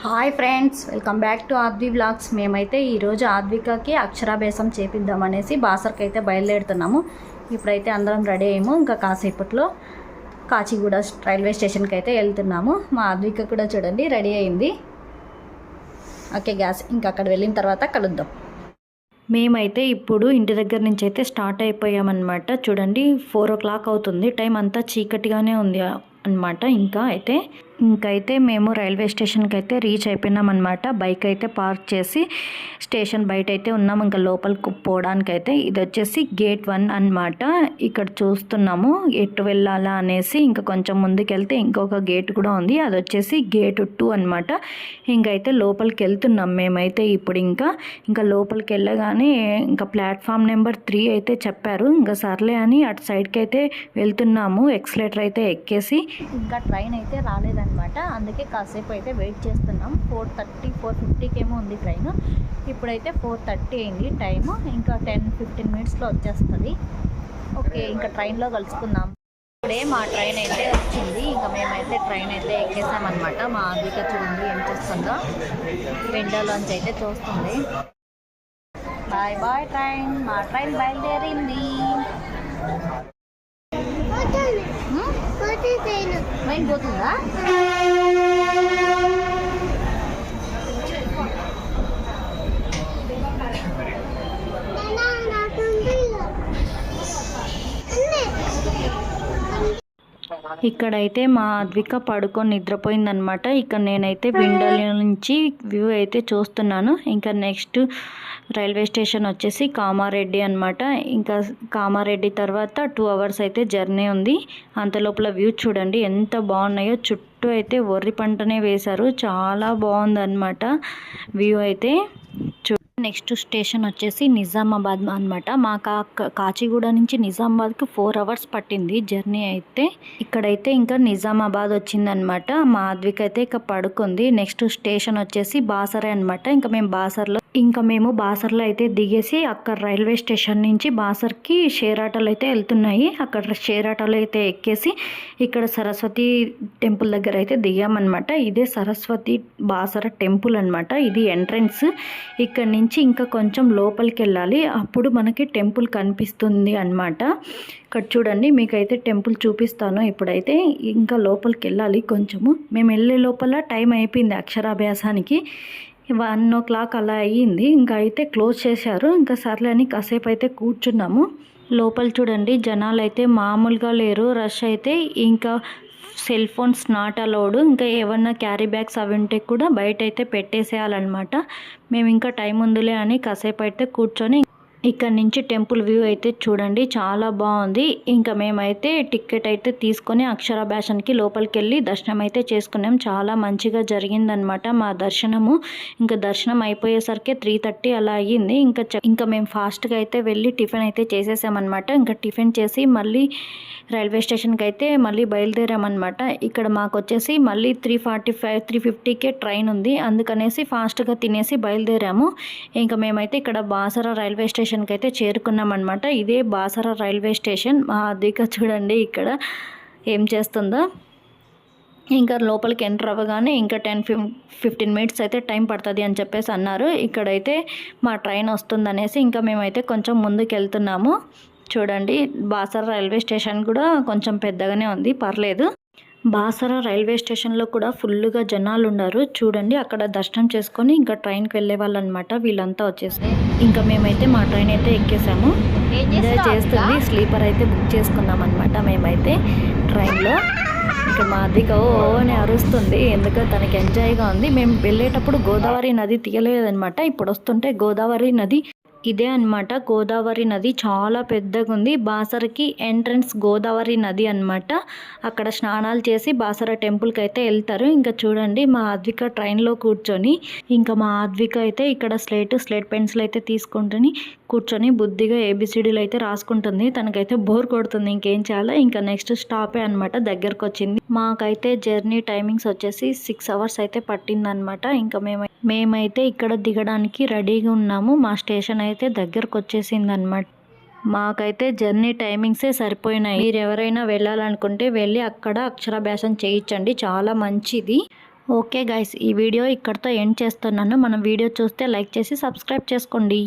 Hi friends, welcome back to Aadvi vlogs. మేమైతే ఈరోజు ఆద్వికకి అక్షరాభ్యాసం చేపిద్దామనేసి బాసర్కి అయితే బయలుదేరుతున్నాము. ఇప్పుడైతే అందరం రెడీ అయ్యాము. ఇంకా కాసేపట్లో కాచిగూడ రైల్వే స్టేషన్కి అయితే వెళ్తున్నాము. మా ఆద్విక కూడా చూడండి రెడీ అయింది. ఓకే గ్యాస్, ఇంకా అక్కడ వెళ్ళిన తర్వాత కలుద్దాం. మేమైతే ఇప్పుడు ఇంటి దగ్గర నుంచి అయితే స్టార్ట్ అయిపోయామన్నమాట. చూడండి 4 o'clock అవుతుంది. టైం అంతా చీకటిగానే ఉంది అనమాట. ఇంకైతే మేము రైల్వే స్టేషన్కి అయితే రీచ్ అయిపోయినాం అనమాట. బైక్ అయితే పార్క్ చేసి స్టేషన్ బయట అయితే ఉన్నాం. ఇంకా లోపలికి పోవడానికైతే ఇది వచ్చేసి గేట్ 1 అనమాట. ఇక్కడ చూస్తున్నాము ఎటు వెళ్ళాలా అనేసి. ఇంకా కొంచెం ముందుకెళ్తే ఇంకొక గేట్ కూడా ఉంది, అది వచ్చేసి గేట్ 2 అనమాట. ఇంకైతే లోపలికి వెళ్తున్నాం మేమైతే ఇప్పుడు. ఇంకా లోపలికి వెళ్ళగానే ఇంకా ప్లాట్ఫామ్ నెంబర్ 3 అయితే చెప్పారు. ఇంకా సర్లే అని అటు సైడ్కి అయితే వెళ్తున్నాము. ఎక్స్లేటర్ అయితే ఎక్కేసి ఇంకా ట్రైన్ అయితే రాలేదన్నమాట. అందుకే కాసేపు అయితే వెయిట్ చేస్తున్నాం. 4:30 4:50కి ఏమో ఉంది ట్రైన్. ఇప్పుడైతే 4:30 అయింది టైము. ఇంకా 10-15 మినిట్స్లో వచ్చేస్తుంది. ఓకే, ఇంకా ట్రైన్లో కలుసుకుందాం. ఇప్పుడే మా ట్రైన్ అయితే వచ్చింది. ఇంకా మేమైతే ట్రైన్ అయితే ఎక్కేసామన్నమాట. మా ఆద్విక చూడండి ఏం చేస్తుందో, విండోలోంచి అయితే చూస్తుంది. Bye bye train. మా ట్రైన్ బయలుదేరింది. ట్రైన్ పోతుందా? ఇక్కడైతే మా ఆద్విక పడుకొని నిద్రపోయిందనమాట. ఇక్కడ నేనైతే విండోల నుంచి వ్యూ అయితే చూస్తున్నాను. ఇంకా నెక్స్ట్ రైల్వే స్టేషన్ వచ్చేసి కామారెడ్డి అనమాట. ఇంకా కామారెడ్డి తర్వాత 2 hours అయితే జర్నీ ఉంది. అంతలోపల వ్యూ చూడండి ఎంత బాగున్నాయో. చుట్టూ అయితే వరి పంటనే వేశారు. చాలా బాగుందన్నమాట వ్యూ అయితే. నెక్స్ట్ స్టేషన్ వచ్చేసి నిజామాబాద్ అనమాట. మా కాచిగూడ నుంచి నిజామాబాద్కి 4 hours పట్టింది జర్నీ అయితే. ఇక్కడైతే ఇంకా నిజామాబాద్ వచ్చిందనమాట. మా ఆద్విక అయితే ఇక పడుకుంది. నెక్స్ట్ స్టేషన్ వచ్చేసి బాసరే అనమాట. మేము బాసర్లో అయితే దిగేసి అక్కడ రైల్వే స్టేషన్ నుంచి బాసర్కి షేర్ ఆటోలు అయితే వెళ్తున్నాయి. అక్కడ షేర్ ఆటోలు అయితే ఎక్కేసి ఇక్కడ సరస్వతి టెంపుల్ దగ్గర అయితే దిగామన్నమాట. ఇదే సరస్వతి బాసర టెంపుల్ అనమాట. ఇది ఎంట్రన్స్. ఇక్కడ నుంచి ఇంకా కొంచెం లోపలికి వెళ్ళాలి, అప్పుడు మనకి టెంపుల్ కనిపిస్తుంది అనమాట. ఇక్కడ చూడండి మీకైతే టెంపుల్ చూపిస్తాను. ఇప్పుడైతే ఇంకా లోపలికి వెళ్ళాలి కొంచెము. మేము వెళ్ళే లోపల టైం అయిపోయింది అక్షరాభ్యాసానికి. 1 o'clock అలా అయ్యింది. ఇంకా అయితే క్లోజ్ చేశారు. ఇంకా సర్లే అని కాసేపు అయితే కూర్చున్నాము. లోపల చూడండి జనాలు అయితే మామూలుగా లేరు, రష్ అయితే. ఇంకా సెల్ ఫోన్స్ నాట్ అలౌడ్. ఇంకా ఏమన్నా క్యారీ బ్యాగ్స్ అవి ఉంటే కూడా బయట అయితే పెట్టేసేయాలన్నమాట. మేము ఇంకా టైం ఉందిలే అని కాసేపు అయితే కూర్చొని ఇక్కడ నుంచి టెంపుల్ వ్యూ అయితే చూడండి చాలా బాగుంది. ఇంకా మేమైతే టికెట్ అయితే తీసుకొని అక్షరాభ్యాసానికి లోపలికి వెళ్ళి దర్శనం అయితే చేసుకున్నాం. చాలా మంచిగా జరిగిందనమాట మా దర్శనము. ఇంకా దర్శనం అయిపోయేసరికి 3:30 అలా అయ్యింది. ఇంకా మేము ఫాస్ట్గా అయితే వెళ్ళి టిఫిన్ అయితే చేసేసామన్నమాట. ఇంకా టిఫిన్ చేసి మళ్ళీ రైల్వే స్టేషన్కి అయితే మళ్ళీ బయలుదేరామన్నమాట. ఇక్కడ మాకు వచ్చేసి మళ్ళీ 3:45 3:50కే ట్రైన్ ఉంది. అందుకనేసి ఫాస్ట్గా తినేసి బయలుదేరాము. ఇంకా మేమైతే ఇక్కడ బాసర రైల్వే స్టేషన్కి అయితే చేరుకున్నామన్నమాట. ఇదే బాసర రైల్వే స్టేషన్. మా ఆద్విక చూడండి ఇక్కడ ఏం చేస్తుందో. ఇంకా లోపలికి ఎంటర్ అవ్వగానే ఇంకా 10-15 మినిట్స్ అయితే టైం పడుతుంది అని చెప్పేసి అన్నారు. ఇక్కడైతే మా ట్రైన్ వస్తుందనేసి ఇంకా మేమైతే కొంచెం ముందుకు వెళ్తున్నాము. చూడండి బాసర రైల్వే స్టేషన్ కూడా కొంచెం పెద్దగానే ఉంది, పర్లేదు. బాసర రైల్వే స్టేషన్లో కూడా ఫుల్గా జనాలు ఉన్నారు. చూడండి అక్కడ దర్శనం చేసుకొని ఇంకా ట్రైన్కి వెళ్ళే వాళ్ళు అనమాట. వీళ్ళంతా వచ్చేసి ఇంకా మేమైతే మా ట్రైన్ అయితే ఎక్కేసాము. ఎంజాయ్ చేస్తుంది. స్లీపర్ అయితే బుక్ చేసుకున్నాం అనమాట మేమైతే ట్రైన్లో. ఇక్కడ మా ఆద్విక అని అరుస్తుంది, ఎందుకంటే తనకి ఎంజాయ్గా ఉంది. మేము వెళ్ళేటప్పుడు గోదావరి నది తీయలేదనమాట. ఇప్పుడు వస్తుంటే గోదావరి నది ఇదే అనమాట. గోదావరి నది చాలా పెద్దగా ఉంది. బాసరకి ఎంట్రన్స్ గోదావరి నది అనమాట. అక్కడ స్నానాలు చేసి బాసర టెంపుల్కి అయితే వెళ్తారు. ఇంకా చూడండి మా ఆద్విక ట్రైన్లో కూర్చొని ఇంకా మా ఆద్విక అయితే ఇక్కడ స్లేట్ పెన్సిల్ అయితే తీసుకుంటుని కూర్చొని బుద్ధిగా ఏబిసిడీలు అయితే రాసుకుంటుంది. తనకైతే బోర్ కొడుతుంది, ఇంకేం చేయాలో. ఇంకా నెక్స్ట్ స్టాపే అనమాట, దగ్గరకు వచ్చింది. మాకైతే జర్నీ టైమింగ్స్ వచ్చేసి 6 hours అయితే పట్టిందనమాట. ఇంకా మేమైతే ఇక్కడ దిగడానికి రెడీగా ఉన్నాము. మా స్టేషన్ అయితే దగ్గరకు వచ్చేసింది అనమాట. మాకైతే జర్నీ టైమింగ్సే సరిపోయినాయి. మీరు ఎవరైనా వెళ్ళాలనుకుంటే వెళ్ళి అక్కడ అక్షరాభ్యాసం చేయించండి, చాలా మంచిది. ఓకే గైస్, ఈ వీడియో ఇక్కడితో ఎండ్ చేస్తున్నాను. మన వీడియో చూస్తే లైక్ చేసి సబ్స్క్రైబ్ చేసుకోండి.